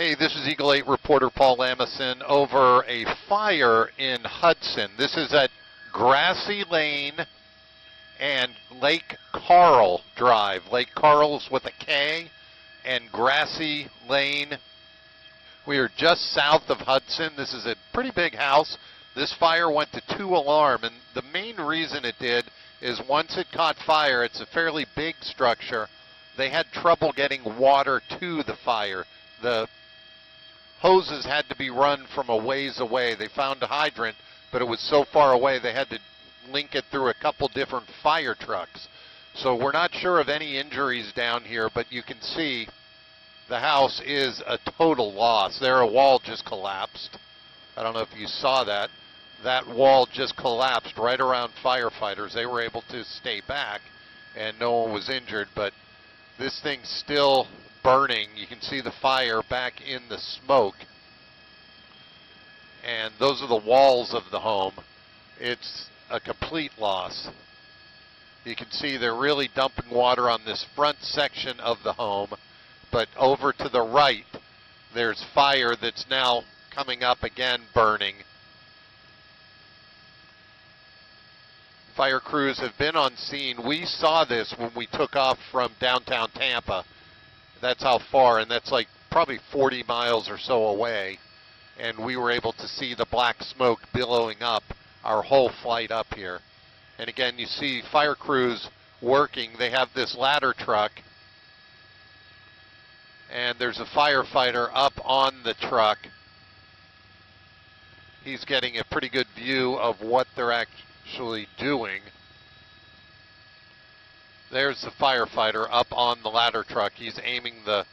Hey, this is Eagle 8 reporter Paul Lamison over a fire in Hudson. This is at Grassy Lane and Lake Carl Drive. Lake Carl's with a K and Grassy Lane. We are just south of Hudson. This is a pretty big house. This fire went to 2 alarm, and the main reason it did is once it caught fire, it's a fairly big structure. They had trouble getting water to the fire. The hoses had to be run from a ways away. They found a hydrant, but it was so far away they had to link it through a couple different fire trucks. So we're not sure of any injuries down here, but you can see the house is a total loss. There, a wall just collapsed. I don't know if you saw that. That wall just collapsed right around firefighters. They were able to stay back, and no one was injured, but this thing's still burning. You can see the fire back in the smoke. And those are the walls of the home. It's a complete loss. You can see they're really dumping water on this front section of the home, but over to the right, there's fire that's now coming up again, burning. Fire crews have been on scene. We saw this when we took off from downtown Tampa. That's how far, and that's like probably 40 miles or so away. And we were able to see the black smoke billowing up our whole flight up here. And again, you see fire crews working. They have this ladder truck, and there's a firefighter up on the truck. He's getting a pretty good view of what they're actually doing. There's the firefighter up on the ladder truck. He's aiming the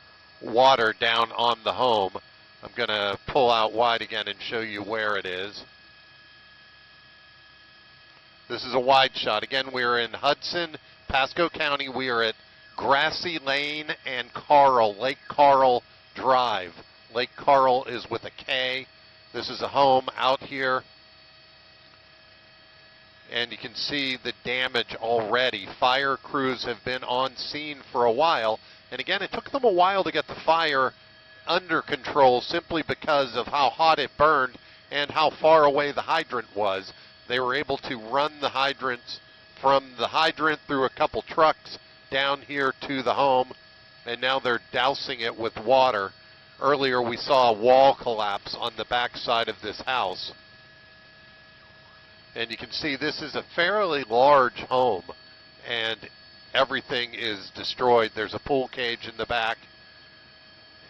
water down on the home. I'm going to pull out wide again and show you where it is. This is a wide shot. Again, we're in Hudson, Pasco County. We are at Grassy Lane and Carl, Lake Carl Drive. Lake Carl is with a K. This is a home out here. And you can see the damage already. Fire crews have been on scene for a while. And again, it took them a while to get the fire under control simply because of how hot it burned and how far away the hydrant was. They were able to run the hydrants from the hydrant through a couple trucks down here to the home, and now they're dousing it with water. Earlier we saw a wall collapse on the back side of this house. And you can see this is a fairly large home, and everything is destroyed. There's a pool cage in the back,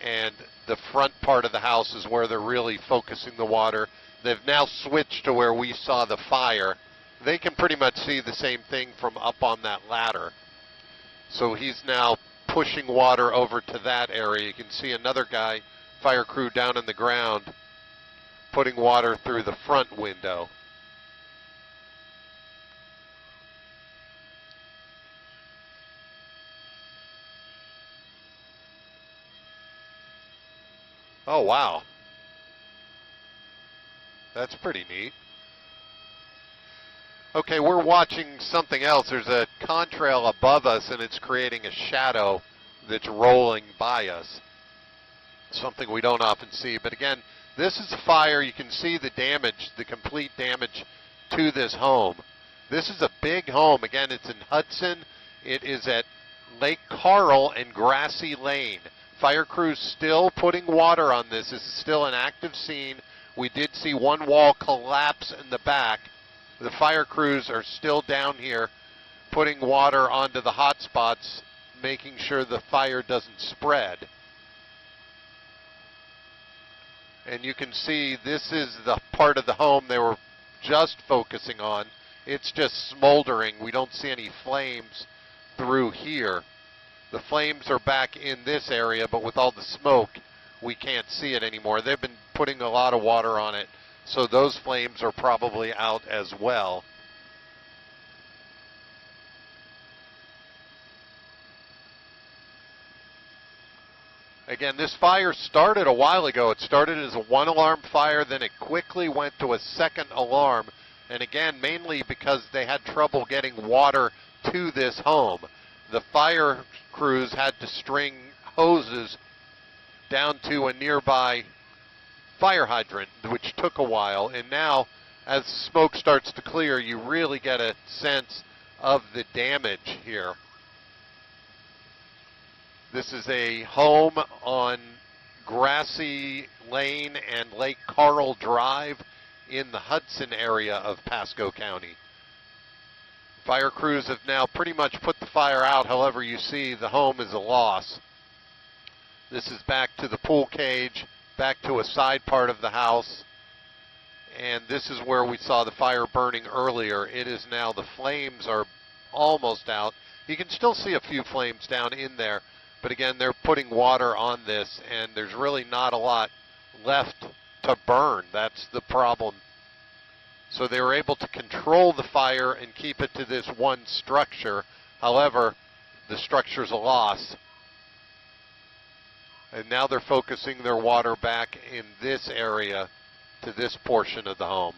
and the front part of the house is where they're really focusing the water. They've now switched to where we saw the fire. They can pretty much see the same thing from up on that ladder. So he's now pushing water over to that area. You can see another guy, fire crew down in the ground, putting water through the front window. Oh, wow. That's pretty neat. Okay, we're watching something else. There's a contrail above us, and it's creating a shadow that's rolling by us. Something we don't often see. But again, this is fire. You can see the damage, the complete damage to this home. This is a big home. Again, it's in Hudson. It is at Lake Carl and Grassy Lane. Fire crews still putting water on this. This is still an active scene. We did see one wall collapse in the back. The fire crews are still down here putting water onto the hot spots, making sure the fire doesn't spread. And you can see this is the part of the home they were just focusing on. It's just smoldering. We don't see any flames through here. The flames are back in this area, but with all the smoke, we can't see it anymore. They've been putting a lot of water on it, so those flames are probably out as well. Again, this fire started a while ago. It started as a 1-alarm fire, then it quickly went to a 2nd alarm, and again, mainly because they had trouble getting water to this home. The fire crews had to string hoses down to a nearby fire hydrant, which took a while. And now, as smoke starts to clear, you really get a sense of the damage here. This is a home on Grassy Lane and Lake Carl Drive in the Hudson area of Pasco County. Fire crews have now pretty much put the fire out. However, you see the home is a loss. This is back to the pool cage, back to a side part of the house, and this is where we saw the fire burning earlier. It is now, the flames are almost out. You can still see a few flames down in there, but again, they're putting water on this, and there's really not a lot left to burn. That's the problem. So they were able to control the fire and keep it to this one structure. However, the structure's a loss. And now they're focusing their water back in this area to this portion of the home.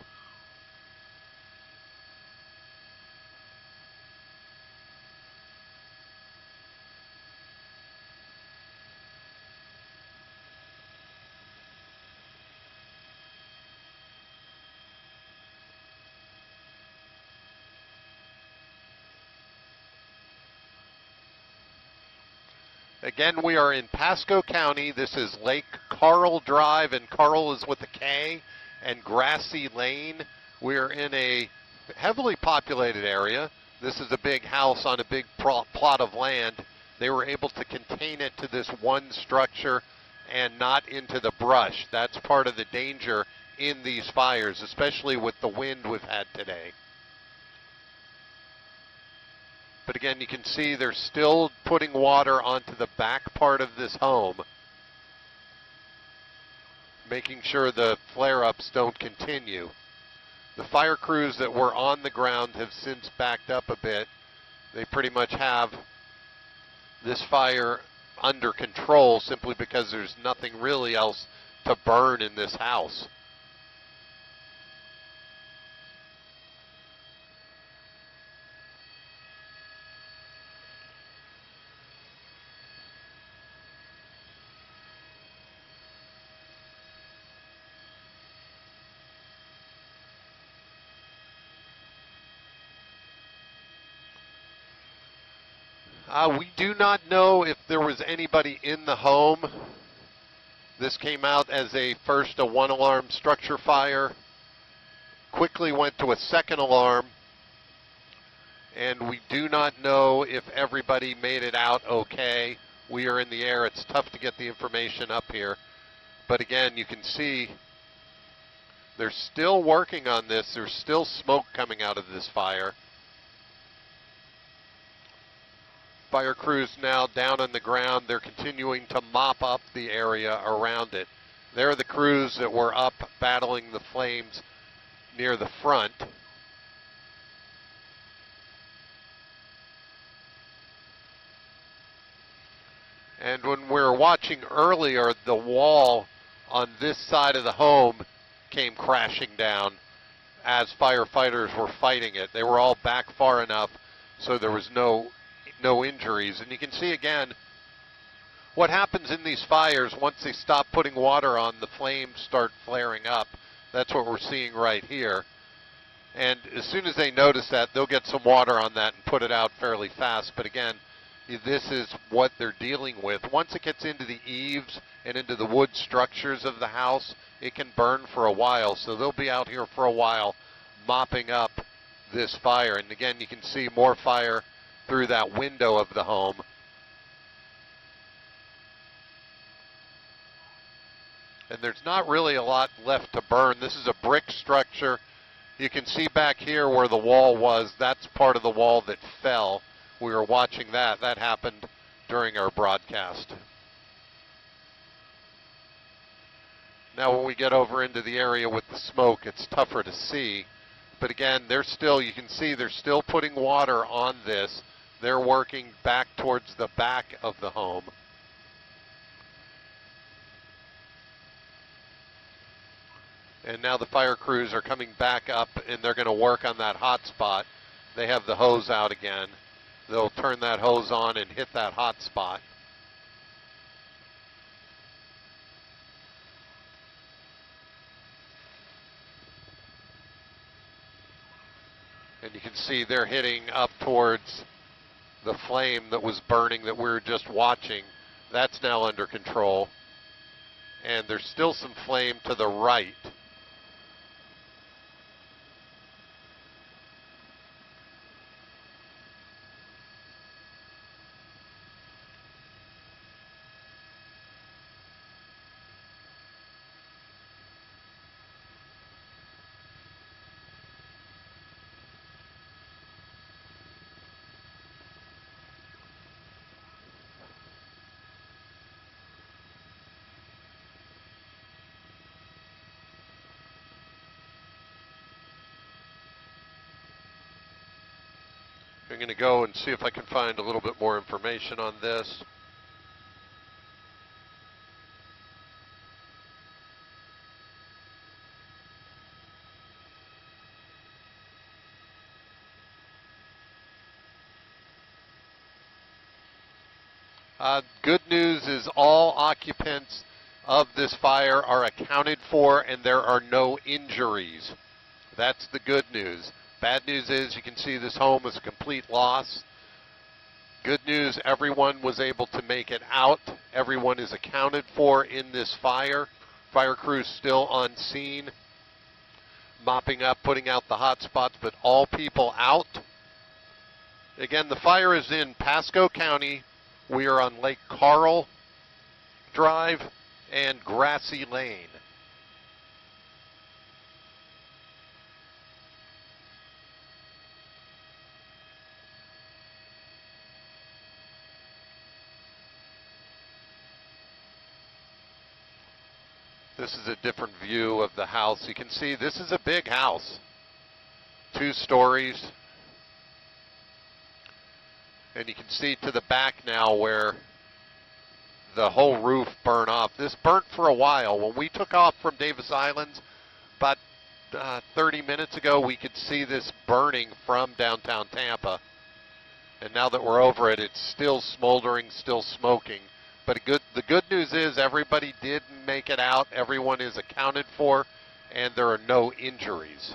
Again, we are in Pasco County. This is Lake Carl Drive, and Carl is with a K, and Grassy Lane. We're in a heavily populated area. This is a big house on a big plot of land. They were able to contain it to this one structure and not into the brush. That's part of the danger in these fires, especially with the wind we've had today. But again, you can see they're still putting water onto the back part of this home, making sure the flare-ups don't continue. The fire crews that were on the ground have since backed up a bit. They pretty much have this fire under control simply because there's nothing really else to burn in this house. We do not know if there was anybody in the home. This came out as first a one-alarm structure fire, quickly went to a second alarm, and we do not know if everybody made it out okay. We are in the air. It's tough to get the information up here. But again, you can see they're still working on this. There's still smoke coming out of this fire. Fire crews now down on the ground. They're continuing to mop up the area around it. There are the crews that were up battling the flames near the front. And when we were watching earlier, the wall on this side of the home came crashing down as firefighters were fighting it. They were all back far enough so there was no injuries. And you can see again what happens in these fires. Once they stop putting water on, the flames start flaring up. That's what we're seeing right here. And as soon as they notice that, they'll get some water on that and put it out fairly fast. But again, this is what they're dealing with. Once it gets into the eaves and into the wood structures of the house, it can burn for a while. So they'll be out here for a while mopping up this fire. And again, you can see more fire through that window of the home. And there's not really a lot left to burn. This is a brick structure. You can see back here where the wall was. That's part of the wall that fell. We were watching that. That happened during our broadcast. Now when we get over into the area with the smoke, it's tougher to see. But again, you can see they're still putting water on this. They're working back towards the back of the home. And now the fire crews are coming back up and they're going to work on that hot spot. They have the hose out again. They'll turn that hose on and hit that hot spot. And you can see they're hitting up towards the flame that was burning that we were just watching. That's now under control. And there's still some flame to the right. I'm going to go and see if I can find a little bit more information on this. Good news is all occupants of this fire are accounted for and there are no injuries. That's the good news. Bad news is you can see this home is a complete loss. Good news, everyone was able to make it out. Everyone is accounted for in this fire. Fire crew's still on scene, mopping up, putting out the hot spots, but all people out. Again, the fire is in Pasco County. We are on Lake Carl Drive and Grassy Lane. This is a different view of the house. You can see this is a big house, 2 stories. And you can see to the back now where the whole roof burned off. This burnt for a while. When we took off from Davis Islands about 30 minutes ago, we could see this burning from downtown Tampa. And now that we're over it, it's still smoldering, still smoking. But the good news is everybody did make it out. Everyone is accounted for, and there are no injuries.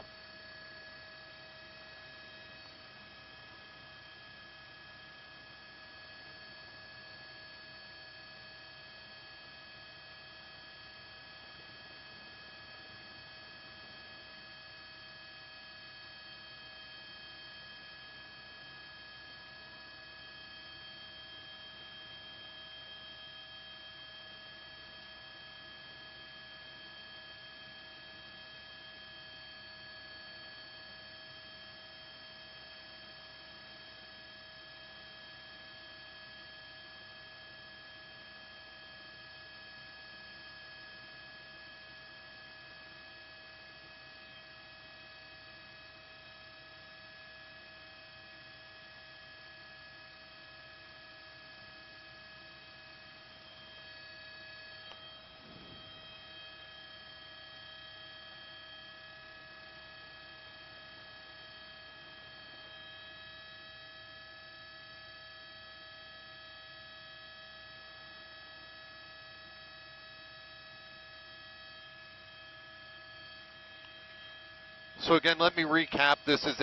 So again, let me recap. This was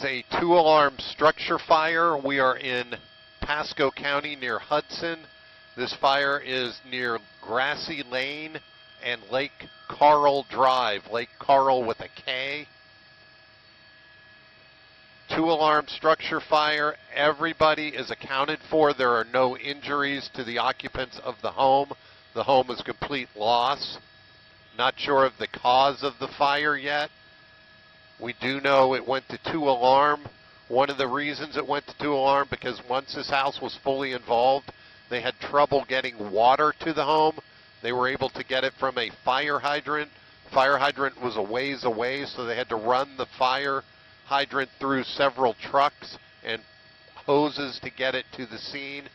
a 2-alarm structure fire. We are in Pasco County near Hudson. This fire is near Grassy Lane and Lake Carl Drive, Lake Carl with a K. 2-alarm structure fire. Everybody is accounted for. There are no injuries to the occupants of the home. The home is complete loss. Not sure of the cause of the fire yet. We do know it went to 2-alarm. One of the reasons it went to 2-alarm because once this house was fully involved, they had trouble getting water to the home. They were able to get it from a fire hydrant. Fire hydrant was a ways away, so they had to run the fire hydrant through several trucks and hoses to get it to the scene.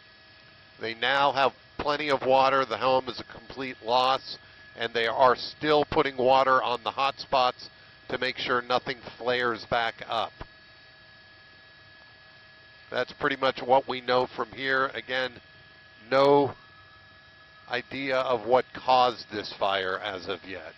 They now have plenty of water. The home is a complete loss, and they are still putting water on the hot spots to make sure nothing flares back up. That's pretty much what we know from here. Again, no idea of what caused this fire as of yet.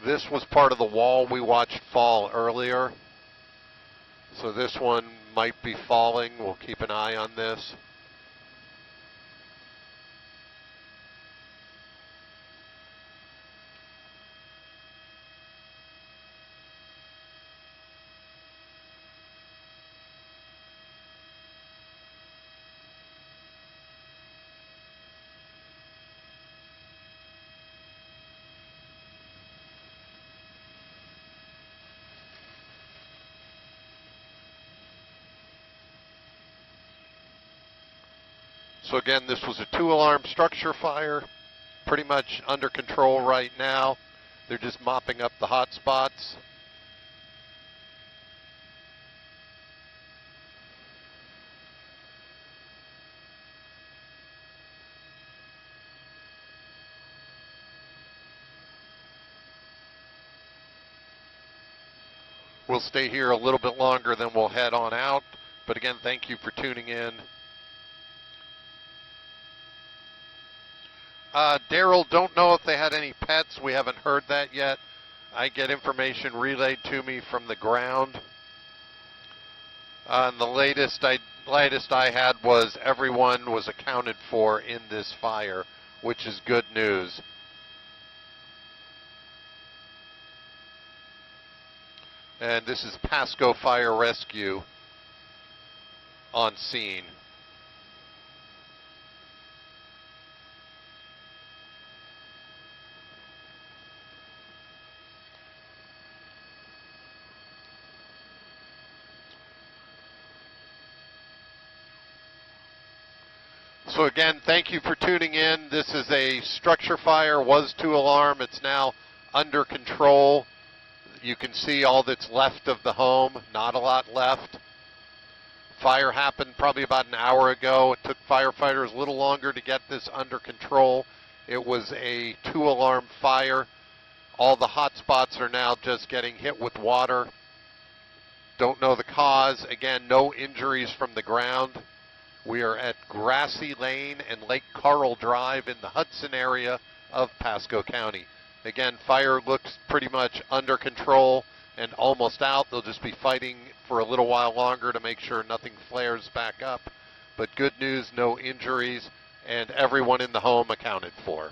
This was part of the wall we watched fall earlier. So this one might be falling. We'll keep an eye on this. So again, this was a 2-alarm structure fire, pretty much under control right now. They're just mopping up the hot spots. We'll stay here a little bit longer, then we'll head on out. But again, thank you for tuning in. Daryl, don't know if they had any pets. We haven't heard that yet. I get information relayed to me from the ground. And the latest I had was everyone was accounted for in this fire, which is good news. And this is Pasco Fire Rescue on scene. So again, thank you for tuning in. This is a structure fire, was 2-alarm. It's now under control. You can see all that's left of the home, not a lot left. Fire happened probably about an hour ago. It took firefighters a little longer to get this under control. It was a 2-alarm fire. All the hot spots are now just getting hit with water. Don't know the cause. Again, no injuries from the ground. We are at Grassy Lane and Lake Carl Drive in the Hudson area of Pasco County. Again, fire looks pretty much under control and almost out. They'll just be fighting for a little while longer to make sure nothing flares back up. But good news, no injuries, and everyone in the home accounted for.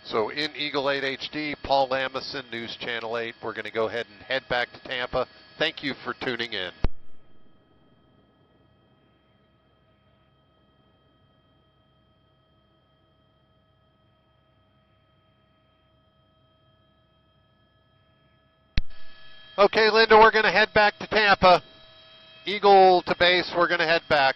So in Eagle 8 HD, Paul Lamison, News Channel 8. We're going to go ahead and head back to Tampa. Thank you for tuning in. Okay, Linda, we're going to head back to Tampa. Eagle to base, we're going to head back.